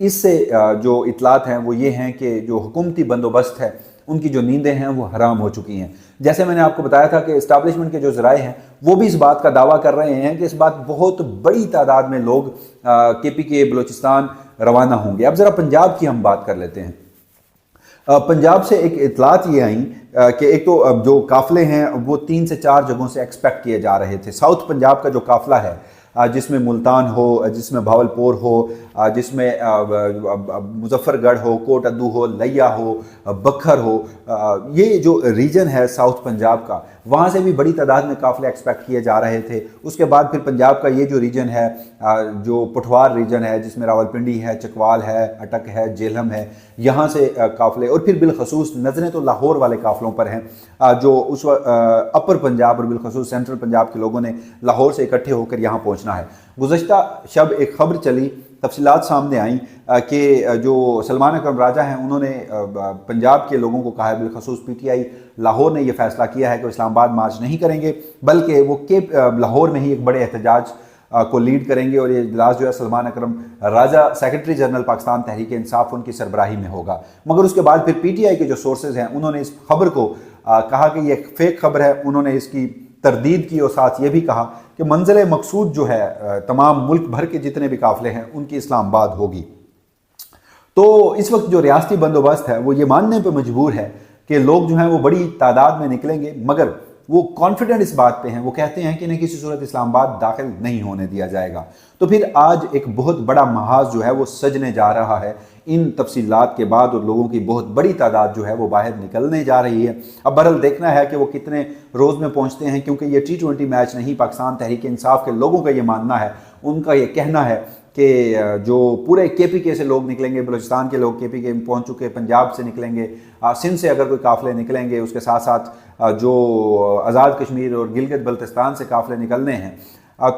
اس سے جو اطلاعات ہیں وہ یہ ہیں کہ جو حکومتی بندوبست ہے ان کی جو نیندیں ہیں وہ حرام ہو چکی ہیں۔ جیسے میں نے آپ کو بتایا تھا کہ اسٹیبلشمنٹ کے جو ذرائع ہیں وہ بھی اس بات کا دعویٰ کر رہے ہیں کہ اس بات بہت بڑی تعداد میں لوگ کے پی کے بلوچستان روانہ ہوں گے۔ اب ذرا پنجاب کی ہم بات کر لیتے ہیں۔ پنجاب سے ایک اطلاعات یہ آئیں کہ ایک تو جو قافلے ہیں وہ 3 سے 4 جگہوں سے ایکسپیکٹ کیے جا رہے تھے۔ ساؤتھ پنجاب کا جو قافلہ ہے جس میں ملتان ہو، جس میں بھاولپور ہو، جس میں مظفر گڑھ ہو، کوٹ ادو ہو، لیا ہو، بکھر ہو، یہ جو ریجن ہے ساؤتھ پنجاب کا، وہاں سے بھی بڑی تعداد میں قافلے ایکسپیکٹ کیے جا رہے تھے۔ اس کے بعد پھر پنجاب کا یہ جو ریجن ہے جو پٹھوار ریجن ہے جس میں راولپنڈی ہے، چکوال ہے، اٹک ہے، جیلم ہے، یہاں سے قافلے، اور پھر بالخصوص نظریں تو لاہور والے قافلوں پر ہیں جو اس اپر پنجاب اور بالخصوص سینٹرل پنجاب کے لوگوں نے لاہور سے اکٹھے ہو کر یہاں پہنچنا ہے۔ گزشتہ شب ایک خبر چلی، تفصیلات سامنے آئیں کہ جو سلمان اکرم راجہ ہیں انہوں نے پنجاب کے لوگوں کو کہا ہے، بالخصوص پی ٹی آئی لاہور نے یہ فیصلہ کیا ہے کہ اسلام آباد مارچ نہیں کریں گے بلکہ وہ لاہور میں ہی ایک بڑے احتجاج کو لیڈ کریں گے، اور یہ اجلاس جو ہے سلمان اکرم راجہ سیکرٹری جنرل پاکستان تحریک انصاف ان کی سربراہی میں ہوگا۔ مگر اس کے بعد پھر پی ٹی آئی کے جو سورسز ہیں انہوں نے اس خبر کو کہا کہ یہ ایک فیک خبر ہے، انہوں نے اس کی تردید کی اور ساتھ یہ بھی کہا کہ منزل مقصود جو ہے تمام ملک بھر کے جتنے بھی قافلے ہیں ان کی اسلام آباد ہوگی۔ تو اس وقت جو ریاستی بندوبست ہے وہ یہ ماننے پہ مجبور ہے کہ لوگ جو ہیں وہ بڑی تعداد میں نکلیں گے، مگر وہ کانفیڈنٹ اس بات پہ ہیں، وہ کہتے ہیں کہ انہیں کسی صورت اسلام آباد داخل نہیں ہونے دیا جائے گا۔ تو پھر آج ایک بہت بڑا محاذ جو ہے وہ سجنے جا رہا ہے ان تفصیلات کے بعد، اور لوگوں کی بہت بڑی تعداد جو ہے وہ باہر نکلنے جا رہی ہے۔ اب بہرحال دیکھنا ہے کہ وہ کتنے روز میں پہنچتے ہیں، کیونکہ یہ T20 میچ نہیں، پاکستان تحریک انصاف کے لوگوں کا یہ ماننا ہے، ان کا یہ کہنا ہے کہ جو پورے کے پی کے سے لوگ نکلیں گے، بلوچستان کے لوگ کے پی کے پہنچ چکے، پنجاب سے نکلیں گے، سندھ سے اگر کوئی قافلے نکلیں گے، اس کے ساتھ ساتھ جو آزاد کشمیر اور گلگت بلتستان سے قافلے نکلنے ہیں،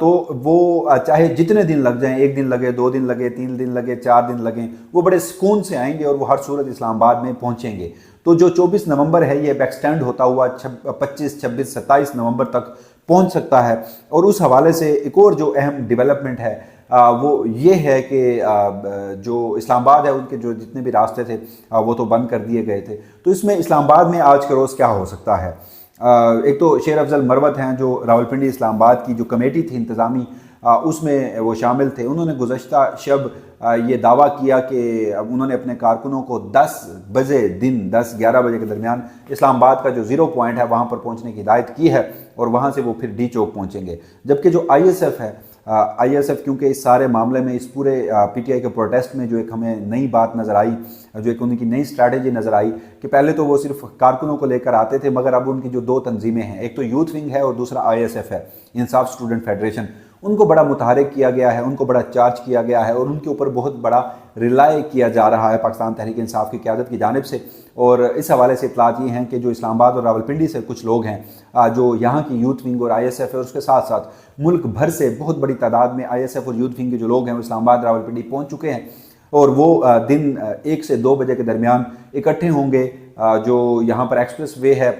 تو وہ چاہے جتنے دن لگ جائیں، 1 دن لگے، 2 دن لگے، 3 دن لگے، 4 دن لگیں، وہ بڑے سکون سے آئیں گے اور وہ ہر صورت اسلام آباد میں پہنچیں گے۔ تو جو 24 نومبر ہے یہ ایکسٹینڈ ہوتا ہوا 25، 26، 27 نومبر تک پہنچ سکتا ہے۔ اور اس حوالے سے ایک اور جو اہم ڈیولپمنٹ ہے وہ یہ ہے کہ جو اسلام آباد ہے ان کے جو جتنے بھی راستے تھے وہ تو بند کر دیے گئے تھے۔ تو اس میں اسلام آباد میں آج کے روز کیا ہو سکتا ہے؟ ایک تو شیر افضل مروت ہیں جو راولپنڈی اسلام آباد کی جو کمیٹی تھی انتظامی، اس میں وہ شامل تھے، انہوں نے گزشتہ شب یہ دعویٰ کیا کہ انہوں نے اپنے کارکنوں کو 10 بجے دن 10-11 بجے کے درمیان اسلام آباد کا جو 0 پوائنٹ ہے وہاں پر پہنچنے کی ہدایت کی ہے، اور وہاں سے وہ پھر ڈی چوک پہنچیں گے۔ جبکہ جو آئی ایس ایف ہے، آئی ایس ایف کیونکہ اس سارے معاملے میں، اس پورے پی ٹی آئی کے پروٹیسٹ میں جو ایک ہمیں نئی بات نظر آئی، جو ایک ان کی نئی اسٹریٹجی نظر آئی کہ پہلے تو وہ صرف کارکنوں کو لے کر آتے تھے، مگر اب ان کی جو 2 تنظیمیں ہیں، ایک تو یوتھ ونگ ہے اور دوسرا آئی ایس ایف ہے، انصاف اسٹوڈنٹ فیڈریشن، ان کو بڑا متحرک کیا گیا ہے، ان کو بڑا چارج کیا گیا ہے، اور ان کے اوپر بہت بڑا ریلائی کیا جا رہا ہے پاکستان تحریک انصاف کی قیادت کی جانب سے۔ اور اس حوالے سے اطلاعات یہ ہیں کہ جو اسلام آباد اور راولپنڈی سے کچھ لوگ ہیں جو یہاں کی یوتھ ونگ اور آئی ایس ایف ہے، اس کے ساتھ ساتھ ملک بھر سے بہت بڑی تعداد میں آئی ایس ایف اور یوتھ ونگ کے جو لوگ ہیں وہ اسلام آباد راولپنڈی پہنچ چکے ہیں، اور وہ دن 1 سے 2 بجے کے درمیان اکٹھے ہوں گے۔ جو یہاں پر ایکسپریس وے ہے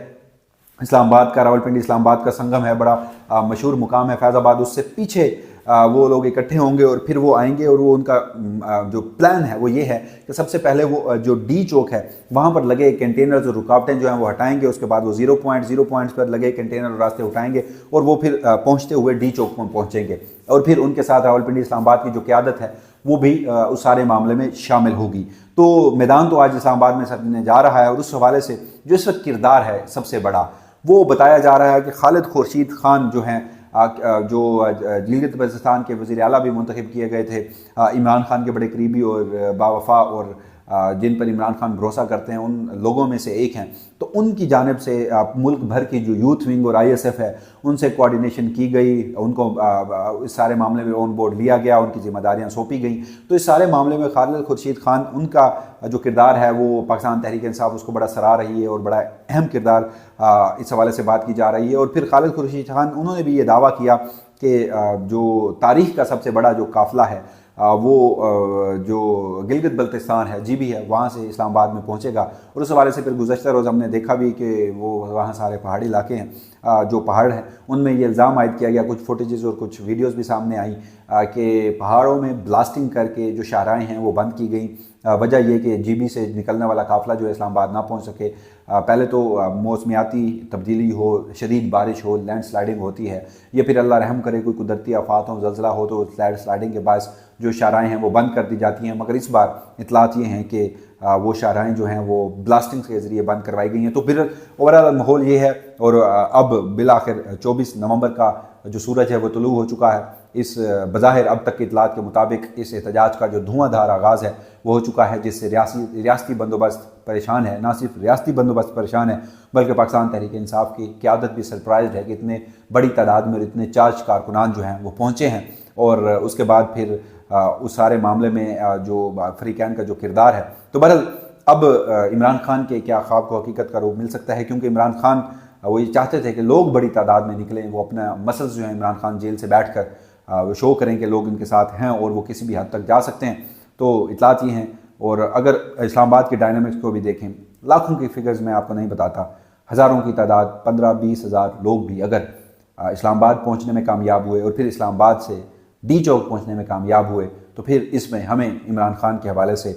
اسلام آباد کا، راولپنڈی اسلام آباد کا سنگم ہے، بڑا مشہور مقام ہے فیض آباد، اس سے پیچھے وہ لوگ اکٹھے ہوں گے اور پھر وہ آئیں گے، اور وہ ان کا جو پلان ہے وہ یہ ہے کہ سب سے پہلے وہ جو ڈی چوک ہے وہاں پر لگے کنٹینرز اور رکاوٹیں جو ہیں وہ ہٹائیں گے، اس کے بعد وہ 0 پوائنٹس پر لگے کنٹینر اور راستے اٹھائیں گے، اور وہ پھر پہنچتے ہوئے ڈی چوک پر پہنچیں گے، اور پھر ان کے ساتھ راولپنڈی اسلام آباد کی جو قیادت ہے وہ بھی اس سارے معاملے میں شامل ہوگی۔ تو میدان تو آج اسلام آباد میں سجنے جا رہا ہے، اور اس حوالے سے جو اس وقت کردار ہے سب سے بڑا وہ بتایا جا رہا ہے کہ خالد خورشید خان جو ہیں، جو گلگت بلتستان کے وزیر اعلیٰ بھی منتخب کیے گئے تھے، عمران خان کے بڑے قریبی اور باوفا اور جن پر عمران خان بھروسہ کرتے ہیں ان لوگوں میں سے ایک ہیں، تو ان کی جانب سے ملک بھر کی جو یوتھ ونگ اور آئی ایس ایف ہے ان سے کوارڈینیشن کی گئی، ان کو اس سارے معاملے میں آن بورڈ لیا گیا، ان کی ذمہ داریاں سونپی گئیں۔ تو اس سارے معاملے میں خالد خورشید خان ان کا جو کردار ہے وہ پاکستان تحریک انصاف اس کو بڑا سراہ رہی ہے، اور بڑا اہم کردار اس حوالے سے بات کی جا رہی ہے۔ اور پھر خالد خورشید خان انہوں نے بھی یہ دعویٰ کیا کہ جو تاریخ کا سب سے بڑا جو قافلہ ہے وہ جو گلگت بلتستان ہے جی بھی ہے وہاں سے اسلام آباد میں پہنچے گا، اور اس حوالے سے پھر گزشتہ روز ہم نے دیکھا بھی کہ وہ وہاں سارے پہاڑی علاقے ہیں، جو پہاڑ ہیں ان میں یہ الزام عائد کیا گیا، کچھ فوٹیجز اور کچھ ویڈیوز بھی سامنے آئیں کہ پہاڑوں میں بلاسٹنگ کر کے جو شاہراہیں ہیں وہ بند کی گئیں۔ وجہ یہ کہ جی بی سے نکلنے والا قافلہ جو اسلام آباد نہ پہنچ سکے۔ پہلے تو موسمیاتی تبدیلی ہو، شدید بارش ہو، لینڈ سلائڈنگ ہوتی ہے، یا پھر اللہ رحم کرے کوئی قدرتی آفات ہو، زلزلہ ہو تو سلائڈنگ کے باعث جو شاہراہیں ہیں وہ بند کر دی جاتی ہیں، مگر اس بار اطلاعات یہ ہیں کہ وہ شاہراہیں جو ہیں وہ بلاسٹنگ کے ذریعے بند کروائی گئی ہیں۔ تو پھر اوورآل ماحول یہ ہے، اور اب بالآخر 24 نومبر کا جو سورج ہے وہ طلوع ہو چکا ہے۔ اس بظاہر اب تک کی اطلاعات کے مطابق اس احتجاج کا جو دھواں دھار آغاز ہے وہ ہو چکا ہے، جس سے ریاستی بندوبست پریشان ہے۔ نہ صرف ریاستی بندوبست پریشان ہے بلکہ پاکستان تحریک انصاف کی قیادت بھی سرپرائزڈ ہے کہ اتنے بڑی تعداد میں اور اتنے چارج کارکنان جو ہیں وہ پہنچے ہیں، اور اس کے بعد پھر اس سارے معاملے میں جو فریقین کا جو کردار ہے۔ تو بہرحال اب عمران خان کے کیا خواب کو حقیقت کا روپ مل سکتا ہے، کیونکہ عمران خان وہ یہ چاہتے تھے کہ لوگ بڑی تعداد میں نکلیں، وہ اپنا مسلز جو ہیں عمران خان جیل سے بیٹھ کر وہ شو کریں کہ لوگ ان کے ساتھ ہیں اور وہ کسی بھی حد تک جا سکتے ہیں۔ تو اطلاعات یہ ہیں، اور اگر اسلام آباد کے ڈائنامکس کو بھی دیکھیں، لاکھوں کی فگرز میں آپ کو نہیں بتاتا، ہزاروں کی تعداد، 15-20 ہزار لوگ بھی اگر اسلام آباد پہنچنے میں کامیاب ہوئے اور پھر اسلام آباد سے ڈی چوک پہنچنے میں کامیاب ہوئے، تو پھر اس میں ہمیں عمران خان کے حوالے سے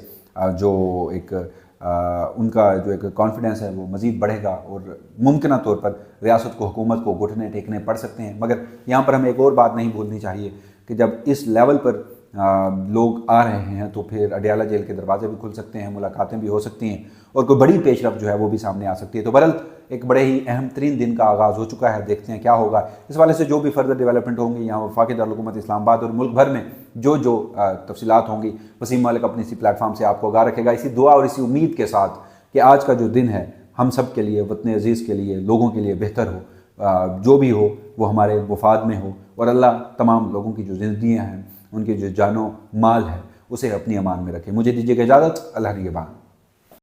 جو ایک ان کا جو ایک کانفیڈنس ہے وہ مزید بڑھے گا، اور ممکنہ طور پر ریاست کو، حکومت کو گھٹنے ٹیکنے پڑ سکتے ہیں۔ مگر یہاں پر ہمیں ایک اور بات نہیں بھولنی چاہیے کہ جب اس لیول پر لوگ آ رہے ہیں تو پھر اڈیالہ جیل کے دروازے بھی کھل سکتے ہیں، ملاقاتیں بھی ہو سکتی ہیں، اور کوئی بڑی پیش رفت جو ہے وہ بھی سامنے آ سکتی ہے۔ تو بہرحال ایک بڑے ہی اہم ترین دن کا آغاز ہو چکا ہے، دیکھتے ہیں کیا ہوگا۔ اس والے سے جو بھی فردر ڈیولپمنٹ ہوں گی یہاں وفاقی دارالحکومت اسلام آباد اور ملک بھر میں جو تفصیلات ہوں گی، وسیم مالک اپنی اسی پلیٹ فارم سے آپ کو آگاہ رکھے گا، اسی دعا اور اسی امید کے ساتھ کہ آج کا جو دن ہے ہم سب کے لیے، وطن عزیز کے لیے، لوگوں کے لیے بہتر ہو، جو بھی ہو وہ ہمارے مفاد میں ہو، اور اللہ تمام لوگوں کی جو زندگیاں ہیں، ان کی جو جان و مال ہے، اسے اپنی امان میں رکھے۔ مجھے دیجیے گا اجازت، اللہ نگہبان۔